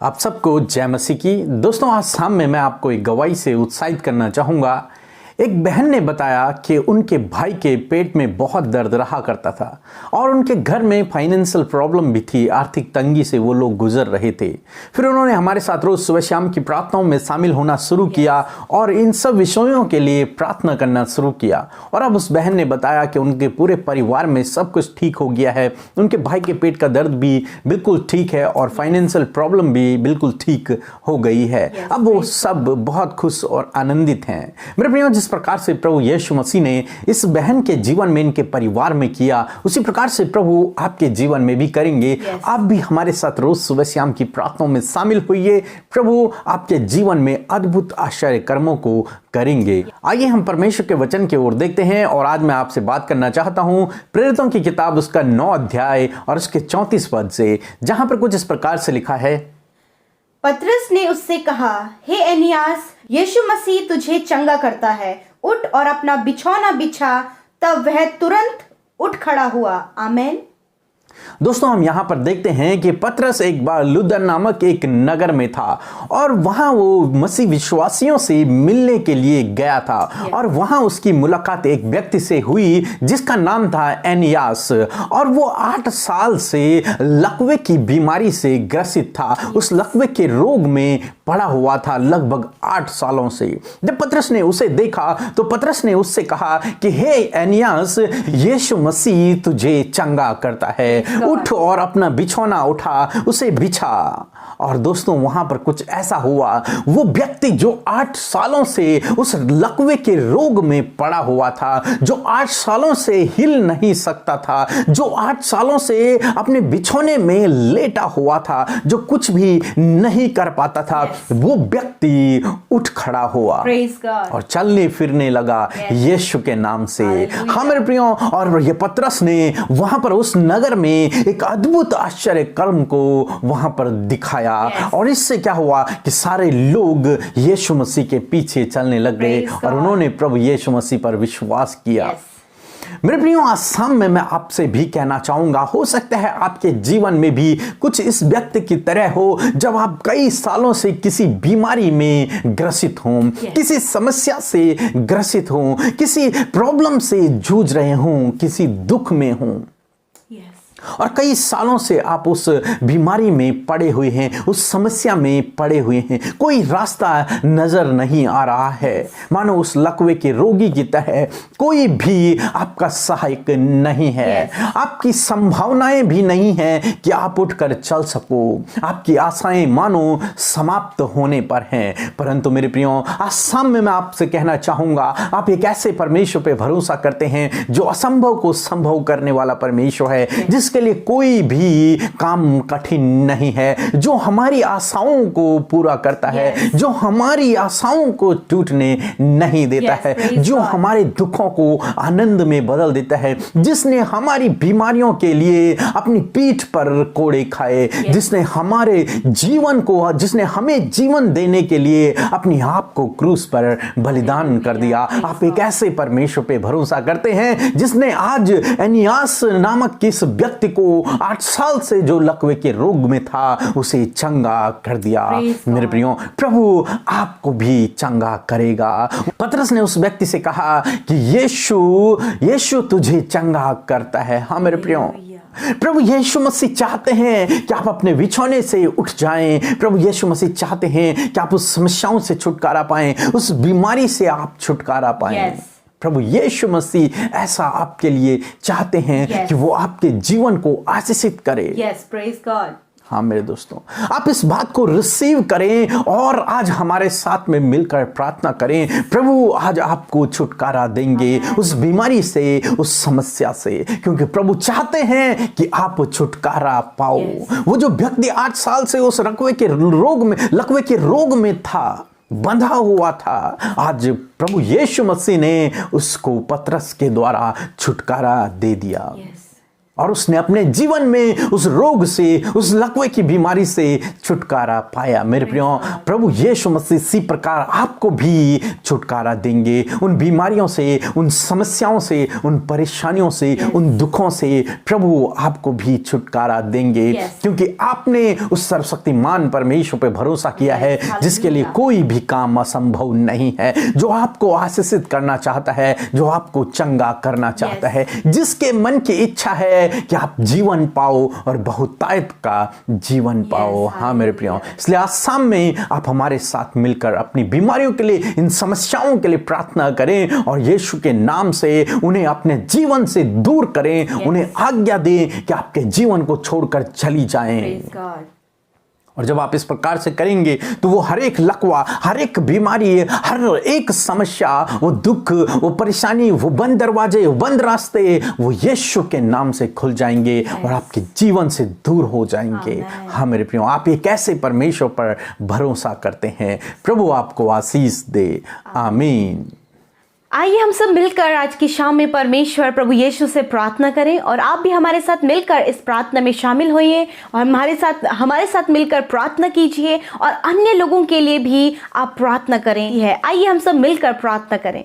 आप सबको जय मसीह की। दोस्तों, आज शाम में मैं आपको एक गवाही से उत्साहित करना चाहूँगा। एक बहन ने बताया कि उनके भाई के पेट में बहुत दर्द रहा करता था और उनके घर में फाइनेंशियल प्रॉब्लम भी थी, आर्थिक तंगी से वो लोग गुजर रहे थे। फिर उन्होंने हमारे साथ रोज सुबह शाम की प्रार्थनाओं में शामिल होना शुरू किया और इन सब विषयों के लिए प्रार्थना करना शुरू किया। और अब उस बहन ने बताया कि उनके पूरे परिवार में सब कुछ ठीक हो गया है, उनके भाई के पेट का दर्द भी बिल्कुल ठीक है और फाइनेंशियल प्रॉब्लम भी बिल्कुल ठीक हो गई है। अब वो सब बहुत खुश और आनंदित हैं। मेरे प्रियो, जिस प्रकार से प्रभु यीशु मसीह ने इस बहन के जीवन में, इनके परिवार में किया, उसी प्रकार से प्रभु आपके जीवन में भी करेंगे। आप भी हमारे साथ रोज सुबह शाम की प्रार्थनाओं में शामिल होइए। प्रभु आपके जीवन में अद्भुत आश्चर्य कर्मों को करेंगे। आइए हम परमेश्वर के वचन की ओर देखते हैं और आज मैं आपसे बात करना चाहता हूं प्रेरितों की किताब उसका 9 अध्याय और उसके 34 पद से, जहां पर कुछ इस प्रकार से लिखा है। पतरस ने उससे कहा, हे एनियास, यीशु मसीह तुझे चंगा करता है, उठ और अपना बिछौना बिछा। तब वह तुरंत उठ खड़ा हुआ। आमीन। दोस्तों, हम यहां पर देखते हैं कि पतरस एक बार लुद्दा नामक एक नगर में था और वहां वो मसीह विश्वासियों से मिलने के लिए गया था और वहां उसकी मुलाकात एक व्यक्ति से हुई जिसका नाम था एनियास। और वो 8 साल से लकवे की बीमारी से ग्रसित था, उस लकवे के रोग में पड़ा हुआ था लगभग 8 सालों से। जब पतरस ने उसे देखा तो पतरस ने उससे कहा कि हे एनियास, यीशु मसीह तुझे चंगा करता है, उठ और अपना बिछौना उठा, उसे बिछा। और दोस्तों, वहां पर कुछ ऐसा हुआ, वो व्यक्ति जो 8 सालों से उस लकवे के रोग में पड़ा हुआ था, जो 8 सालों से हिल नहीं सकता था, जो 8 सालों से अपने बिछौने में लेटा हुआ था, जो कुछ भी नहीं कर पाता था, वो व्यक्ति उठ खड़ा हुआ और चलने फिरने लगा यीशु के नाम से। हाँ मेरे प्रियो, और ये पतरस ने वहां पर उस नगर में एक अद्भुत आश्चर्य कर्म को वहां पर दिखाया। और इससे क्या हुआ कि सारे लोग यीशु मसीह के पीछे चलने लग गए और उन्होंने प्रभु यीशु मसीह पर विश्वास किया। मेरे प्रियो, आज शाम में मैं आपसे भी कहना चाहूंगा, हो सकता है आपके जीवन में भी कुछ इस व्यक्ति की तरह हो, जब आप कई सालों से किसी बीमारी में ग्रसित हों, किसी समस्या से ग्रसित हों, किसी प्रॉब्लम से जूझ रहे हों, किसी दुख में हों और कई सालों से आप उस बीमारी में पड़े हुए हैं, उस समस्या में पड़े हुए हैं, कोई रास्ता नजर नहीं आ रहा है, मानो उस लकवे के रोगी की तरह कोई भी आपका सहायक नहीं है। आपकी संभावनाएं भी नहीं है कि आप उठकर चल सको, आपकी आशाएं मानो समाप्त होने पर हैं। परंतु मेरे प्रियो, आज शाम में मैं आपसे कहना चाहूंगा, आप एक ऐसे परमेश्वर पे भरोसा करते हैं जो असंभव को संभव करने वाला परमेश्वर है, जिसके लिए कोई भी काम कठिन नहीं है, जो हमारी आशाओं को पूरा करता है, जो हमारी आशाओं को टूटने नहीं देता है, जो हमारे दुखों को आनंद में बदल देता है, जिसने हमारी बीमारियों के लिए अपनी पीठ पर कोड़े खाए, जिसने हमारे जीवन को, जिसने हमें जीवन देने के लिए अपने आप को क्रूस पर बलिदान कर दिया। आप एक ऐसे परमेश्वर पे भरोसा करते हैं जिसने आज एनियास नामक किस व्यक्ति को 8 साल से जो लकवे के रोग में था उसे चंगा कर दिया। मेरे प्रियो, प्रभु आपको भी चंगा करेगा। पतरस ने उस व्यक्ति से कहा कि यीशु तुझे चंगा करता है। हाँ मेरे प्रियो, प्रभु यीशु मसीह चाहते हैं कि आप अपने बिछौने से उठ जाएं। प्रभु यीशु मसीह चाहते हैं कि आप उस समस्याओं से छुटकारा पाएं, उस बीमारी से आप छुटकारा पाएं। प्रभु यीशु मसीह ऐसा आपके लिए चाहते हैं कि वो आपके जीवन को आशीषित करे। Praise God. हाँ मेरे दोस्तों, आप इस बात को रिसीव करें और आज हमारे साथ में मिलकर प्रार्थना करें। प्रभु आज आपको छुटकारा देंगे उस बीमारी से, उस समस्या से, क्योंकि प्रभु चाहते हैं कि आप छुटकारा पाओ। वो जो व्यक्ति 8 साल से उस लकवे के रोग में था, बंधा हुआ था, आज प्रभु यीशु मसीह ने उसको पतरस के द्वारा छुटकारा दे दिया। और उसने अपने जीवन में उस रोग से, उस लकवे की बीमारी से छुटकारा पाया। मेरे प्रियो, प्रभु यीशु मसीह इसी प्रकार आपको भी छुटकारा देंगे उन बीमारियों से, उन समस्याओं से, उन परेशानियों से, उन दुखों से। प्रभु आपको भी छुटकारा देंगे क्योंकि आपने उस सर्वशक्तिमान परमेश्वर पे भरोसा किया है जिसके लिए कोई भी काम असंभव नहीं है, जो आपको आशीषित करना चाहता है, जो आपको चंगा करना चाहता है, जिसके मन की इच्छा है कि आप जीवन पाओ और बहुतायत का जीवन पाओ। हाँ मेरे प्रियो, इसलिए आज शाम में आप हमारे साथ मिलकर अपनी बीमारियों के लिए, इन समस्याओं के लिए प्रार्थना करें और यीशु के नाम से उन्हें अपने जीवन से दूर करें, उन्हें आज्ञा दें कि आपके जीवन को छोड़कर चली जाएं। और जब आप इस प्रकार से करेंगे तो वो हर एक लकवा, हर एक बीमारी, हर एक समस्या, वो दुख, वो परेशानी, वो बंद दरवाजे, वो बंद रास्ते, वो यीशु के नाम से खुल जाएंगे और आपके जीवन से दूर हो जाएंगे। हाँ मेरे प्रियो, आप एक ऐसे परमेश्वर पर भरोसा करते हैं। प्रभु आपको आशीष दे। आमीन। आइए हम सब मिलकर आज की शाम में परमेश्वर प्रभु यीशु से प्रार्थना करें और आप भी हमारे साथ मिलकर इस प्रार्थना में शामिल होइए और हमारे साथ मिलकर प्रार्थना कीजिए और अन्य लोगों के लिए भी आप प्रार्थना करें। आइए हम सब मिलकर प्रार्थना करें।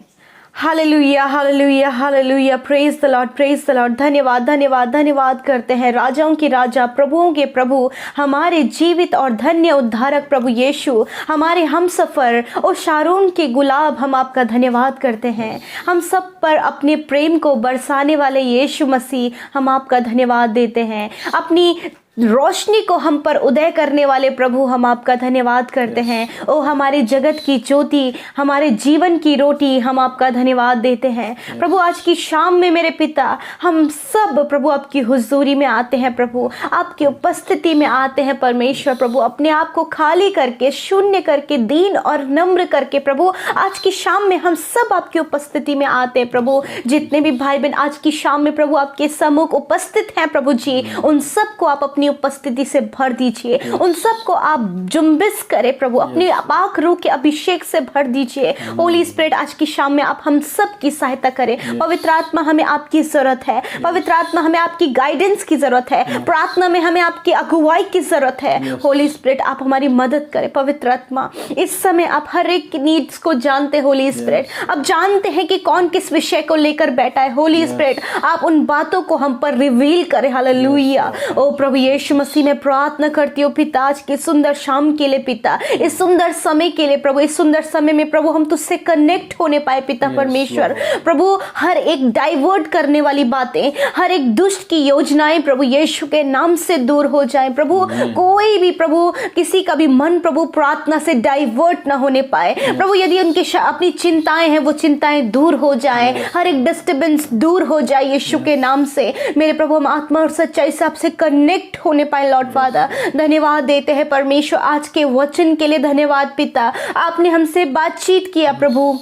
Hallelujah, hallelujah, hallelujah, praise the Lord, praise the Lord. धन्यवाद, धन्यवाद, धन्यवाद करते हैं राजाओं के राजा, प्रभुओं के प्रभु, हमारे जीवित और धन्य उद्धारक प्रभु यीशु, हमारे हम सफ़र और शारोन के गुलाब, हम आपका धन्यवाद करते हैं। हम सब पर अपने प्रेम को बरसाने वाले यीशु मसीह, हम आपका धन्यवाद देते हैं। अपनी रोशनी को हम पर उदय करने वाले प्रभु, हम आपका धन्यवाद करते हैं। ओ हमारे जगत की ज्योति, हमारे जीवन की रोटी, हम आपका धन्यवाद देते हैं। प्रभु आज की शाम में मेरे पिता, हम सब प्रभु आपकी हुजूरी में आते हैं, प्रभु आपकी उपस्थिति में आते हैं परमेश्वर। प्रभु अपने आप को खाली करके, शून्य करके, दीन और नम्र करके प्रभु आज की शाम में हम सब आपकी उपस्थिति में आते हैं। प्रभु जितने भी भाई बहन आज की शाम में प्रभु आपके सम्मुख उपस्थित हैं प्रभु जी, उन सबको आप अपनी उपस्थिति से भर दीजिए, उन सबको आप जुम्बिश करें प्रभु, अपनी पाक रूह के अभिषेक से भर दीजिए। होली स्पिरिट आज की शाम में आप हम सब की सहायता करें। पवित्र आत्मा हमें आपकी जरूरत है, पवित्र आत्मा हमें आपकी गाइडेंस की जरूरत है, प्रार्थना में हमें आपकी अगुवाई की जरूरत है। होली स्पिरिट आप हमारी मदद करें। पवित्र आत्मा इस समय आप हर एक नीड्स को जानते। होली स्पिरिट आप जानते हैं कि कौन किस विषय को लेकर बैठा है। होली स्पिरिट आप उन बातों को हम पर रिवील करें। हालेलुया। ओ प्रभु यीशु मसीह में प्रार्थना करती हूँ पिता, आज की सुंदर शाम के लिए पिता, इस सुंदर समय के लिए प्रभु, इस सुंदर समय में प्रभु हम तुझसे कनेक्ट होने पाए पिता परमेश्वर। प्रभु हर एक डाइवर्ट करने वाली बातें, हर एक दुष्ट की योजनाएं प्रभु यीशु के नाम से दूर हो जाए। प्रभु कोई भी प्रभु किसी का भी मन प्रभु प्रार्थना से डाइवर्ट ना होने पाए। प्रभु यदि उनकी अपनी चिंताएं हैं वो चिंताएं दूर हो जाए, हर एक डिस्टर्बेंस दूर हो जाए यीशु के नाम से। मेरे प्रभु हम आत्मा और सच्चाई से आपसे कनेक्ट होने पाए। लॉर्ड फादर धन्यवाद देते हैं परमेश्वर आज के वचन के लिए। धन्यवाद पिता, आपने हमसे बातचीत किया प्रभु।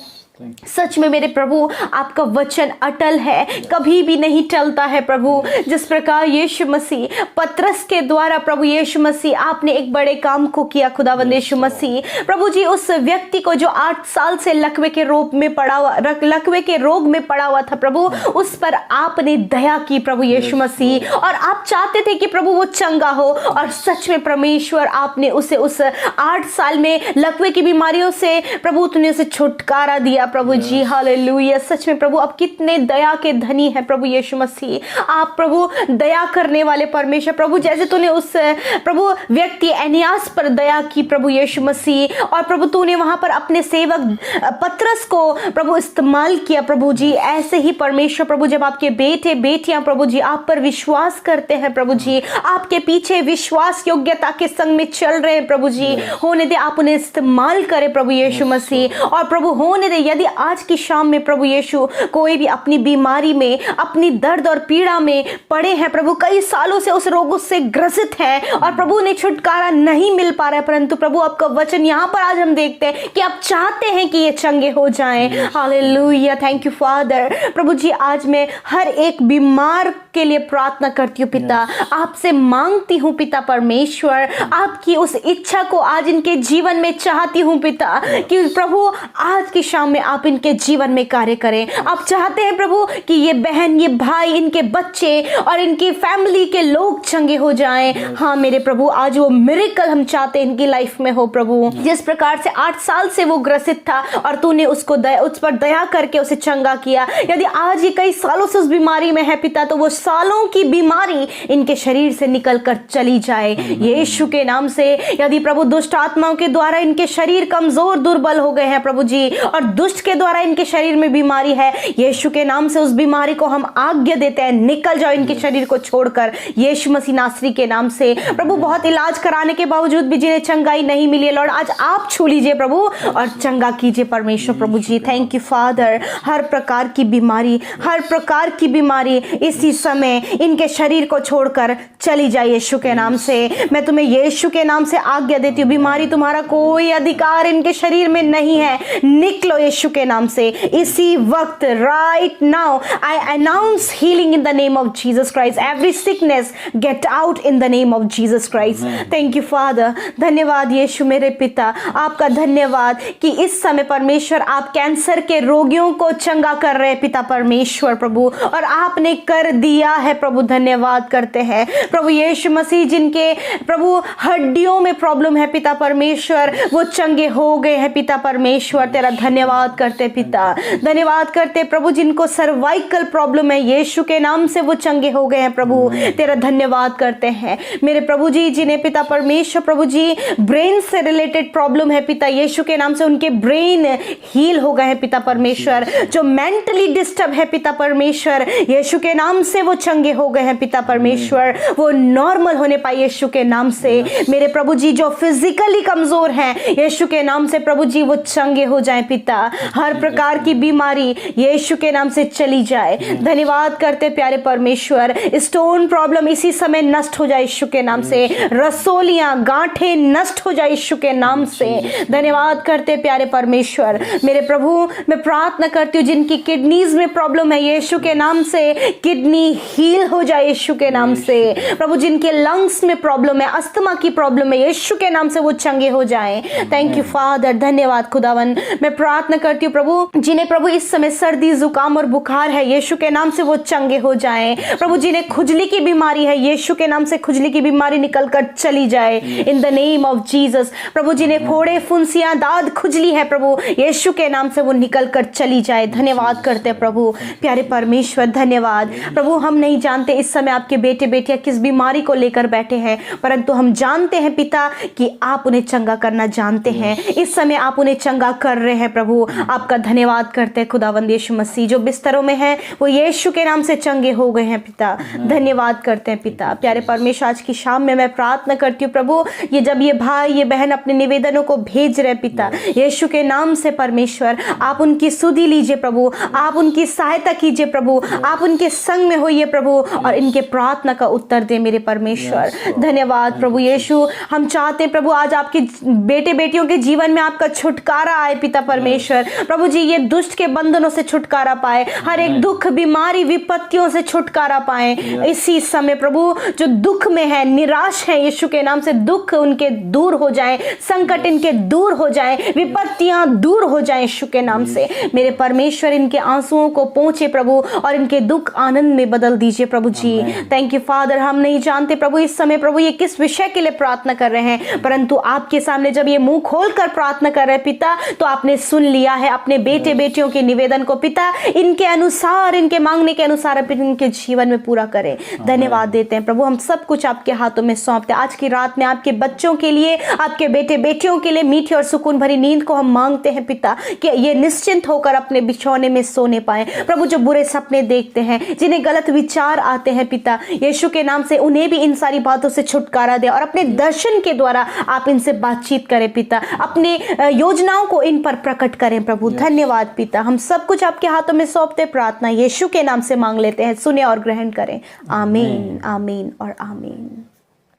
सच में मेरे प्रभु आपका वचन अटल है, कभी भी नहीं टलता है प्रभु। जिस प्रकार यीशु मसीह पतरस के द्वारा प्रभु यीशु मसीह आपने एक बड़े काम को किया खुदावंद यीशु मसीह। प्रभु जी उस व्यक्ति को जो 8 साल से लकवे के रोग में पड़ा हुआ था प्रभु, उस पर आपने दया की प्रभु यीशु मसीह, और आप चाहते थे कि प्रभु वो चंगा हो। और सच में परमेश्वर आपने उसे उस 8 साल में लकवे की बीमारियों से प्रभु तुमने उसे छुटकारा दिया प्रभु जी। हालेलुया। सच में प्रभु आप कितने दया के धनी है प्रभु यीशु मसीह। आप प्रभु दया करने वाले परमेश्वर प्रभु, जैसे तूने उस प्रभु व्यक्ति एनियास पर दया की प्रभु यीशु मसीह, और प्रभु तूने वहां पर अपने सेवक पतरस को प्रभु इस्तेमाल किया प्रभु जी। ऐसे ही परमेश्वर प्रभु जब आपके बेटे बेटियां प्रभु जी आप पर विश्वास करते हैं प्रभु जी, आपके पीछे विश्वास योग्यता के संग में चल रहे हैं प्रभु जी, होने दे आप उन्हें इस्तेमाल करें प्रभु यीशु मसीह। और प्रभु होने दे यदि आज की शाम में प्रभु यीशु कोई भी अपनी बीमारी में, अपनी दर्द और पीड़ा में पड़े हैं प्रभु, कई सालों से उस रोग से ग्रसित है और प्रभु ने छुटकारा नहीं मिल पा रहा है, परंतु प्रभु आपका वचन यहाँ पर आज हम देखते हैं कि आप चाहते हैं कि ये चंगे हो जाएं। हालेलुया। Thank you father. प्रभु जी आज मैं हर एक बीमार के लिए प्रार्थना करती हूँ पिता, आपसे मांगती हूँ पिता परमेश्वर, आपकी उस इच्छा को आज इनके जीवन में चाहती हूँ पिता, कि प्रभु आज की शाम में आप इनके जीवन में कार्य करें। आप चाहते हैं प्रभु कि ये बहन, ये भाई, इनके बच्चे और इनकी फैमिली के लोग चंगे हो जाएं। हाँ मेरे प्रभु, आज वो मिरेकल हम चाहते हैं इनकी लाइफ में हो प्रभु। जिस प्रकार से 8 साल से वो ग्रसित था और तूने उस पर दया करके उसे चंगा किया, यदि आज ये कई सालों से उस बीमारी में है पिता, तो वो सालों की बीमारी इनके शरीर से निकल कर चली जाए यीशु के नाम से। यदि प्रभु दुष्ट आत्माओं के द्वारा इनके शरीर कमजोर दुर्बल हो गए हैं प्रभु जी, और दुष्ट के द्वारा इनके शरीर में बीमारी है, यीशु के नाम से उस बीमारी को हम आज्ञा देते हैं, निकल जाओ इनके शरीर को छोड़कर यीशु मसीह नासरी के नाम से। प्रभु बहुत इलाज कराने के बावजूद भी जिन्हें चंगाई नहीं मिली है, लॉर्ड आज आप छू लीजिए प्रभु और चंगा कीजिए परमेश्वर प्रभु जी। Thank you father. हर प्रकार की बीमारी, हर प्रकार की बीमारी इसी समय इनके शरीर को छोड़कर चली जाए यीशु के नाम से। मैं तुम्हें यीशु के नाम से आज्ञा देती हूँ, बीमारी तुम्हारा कोई अधिकार इनके शरीर में नहीं है, निकलो यीशु के नाम से इसी वक्त। Right now I announce healing in the name of Jesus Christ. Every sickness get out in the name of Jesus Christ. Thank you father. धन्यवाद यीशु मेरे पिता, आपका धन्यवाद कि इस समय परमेश्वर आप कैंसर के रोगियों को चंगा कर रहे हैं पिता परमेश्वर प्रभु, और आपने कर दिया है प्रभु। धन्यवाद करते हैं प्रभु यीशु मसीह, जिनके प्रभु हड्डियों में प्रॉब्लम है पिता परमेश्वर, वो चंगे हो गए हैं पिता परमेश्वर। तेरा धन्यवाद करते पिता, धन्यवाद करते प्रभु। जिनको सर्वाइकल प्रॉब्लम है यीशु के नाम से वो चंगे हो गए हैं प्रभु, तेरा धन्यवाद करते हैं मेरे प्रभु जी। जिन्हें पिता परमेश्वर प्रभु जी ब्रेन से रिलेटेड प्रॉब्लम है पिता यीशु के नाम से, उनके ब्रेन हील हो गए हैं पिता परमेश्वर। जो मेंटली डिस्टर्ब है पिता परमेश्वर, यीशु के नाम से वो चंगे हो गए हैं पिता परमेश्वर, वो नॉर्मल होने पाए यीशु के नाम से मेरे प्रभु जी। जो फिजिकली कमजोर हैं यीशु के नाम से प्रभु जी वो चंगे हो जाएं पिता। हर प्रकार की बीमारी यीशु के नाम से चली जाए। धन्यवाद करते प्यारे परमेश्वर। स्टोन प्रॉब्लम इसी समय नष्ट हो जाए यीशु के नाम से, रसोलियां गांठें नष्ट हो जाए यीशु के नाम से। धन्यवाद करते प्यारे परमेश्वर मेरे प्रभु। मैं प्रार्थना करती हूँ जिनकी किडनीज में प्रॉब्लम है यीशु के नाम से किडनी हील हो जाए यीशु के नाम से प्रभु। जिनके लंग्स में प्रॉब्लम है, अस्थमा की प्रॉब्लम है, यीशु के नाम से वो चंगे हो जाएं। थैंक यू फादर, धन्यवाद खुदावन। मैं प्रार्थना करती हूँ प्रभु जिन्हें प्रभु इस समय सर्दी जुकाम और बुखार है यीशु के नाम से वो चंगे हो जाएं प्रभु। जिन्हें खुजली की बीमारी है यीशु के नाम से खुजली की बीमारी निकल कर चली जाए in the name of Jesus प्रभु। जिन्हें फोड़े फुंसियां दाद खुजली है प्रभु यीशु के नाम से वो निकल कर चली जाए। धन्यवाद करते प्रभु प्यारे परमेश्वर, धन्यवाद प्रभु। हम नहीं जानते इस समय आपके बेटे बेटियां किस बीमारी को लेकर बैठे हैं, परंतु हम जानते हैं पिता कि आप उन्हें चंगा करना जानते हैं। इस समय आप उन्हें चंगा कर रहे हैं प्रभु। आपका धन्यवाद करते हैं खुदावंद यीशु मसीह। जो बिस्तरों में है वो यीशु के नाम से चंगे हो गए हैं पिता। धन्यवाद करते हैं पिता। प्यारे परमेश्वर, आज की शाम में मैं प्रार्थना करती हूँ प्रभु, ये जब ये भाई ये बहन अपने निवेदनों को भेज रहे पिता यीशु के नाम से परमेश्वर, आप उनकी सुधि लीजिए प्रभु, आप उनकी सहायता कीजिए प्रभु, आप उनके संग में होइए प्रभु और इनके प्रार्थना का उत्तर दे मेरे परमेश्वर। धन्यवाद प्रभु यीशु। हम चाहते हैं प्रभु आज आपके बेटे बेटियों के जीवन में आपका छुटकारा आए पिता परमेश्वर प्रभु जी। ये दुष्ट के बंधनों से छुटकारा पाए, हर एक दुख बीमारी विपत्तियों से छुटकारा पाए इसी समय प्रभु। जो दुख में है, निराश है यीशु के नाम से, दुख उनके दूर हो जाए, संकट इनके दूर हो जाए, विपत्तियां दूर हो जाए यीशु के नाम से मेरे परमेश्वर। इनके आंसुओं को पोंछे प्रभु और इनके दुख आनंद में बदल दीजिए प्रभु जी। Thank you father. हम नहीं जानते प्रभु इस समय प्रभु ये किस विषय के लिए प्रार्थना कर रहे हैं, परंतु आपके सामने जब ये मुंह खोलकर प्रार्थना कर रहे हैं पिता, तो आपने सुन लिया है अपने बेटे बेटियों के निवेदन को पिता। इनके अनुसार, इनके मांगने के अनुसार इनके जीवन में पूरा करें। धन्यवाद देते हैं प्रभु। हम सब कुछ आपके हाथों में सौंपते हैं। आज की रात में आपके बच्चों के लिए, आपके बेटे बेटियों के लिए मीठी और सुकून भरी नींद को हम मांगते हैं पिता, कि ये निश्चिंत होकर अपने बिछौने में सोने पाए प्रभु। जो बुरे सपने देखते हैं, जिन्हें गलत विचार आते हैं पिता यीशु के नाम से, उन्हें भी इन सारी बातों से छुटकारा दे और अपने दर्शन के द्वारा आप इनसे बातचीत करें पिता। अपने योजनाओं को इन पर प्रकट करें प्रभु। धन्यवाद पिता। हम सब कुछ आपके हाथों में सौंपते, प्रार्थना यीशु के नाम से मांग लेते हैं। सुने और ग्रहण करें। आमीन, आमीन और आमीन।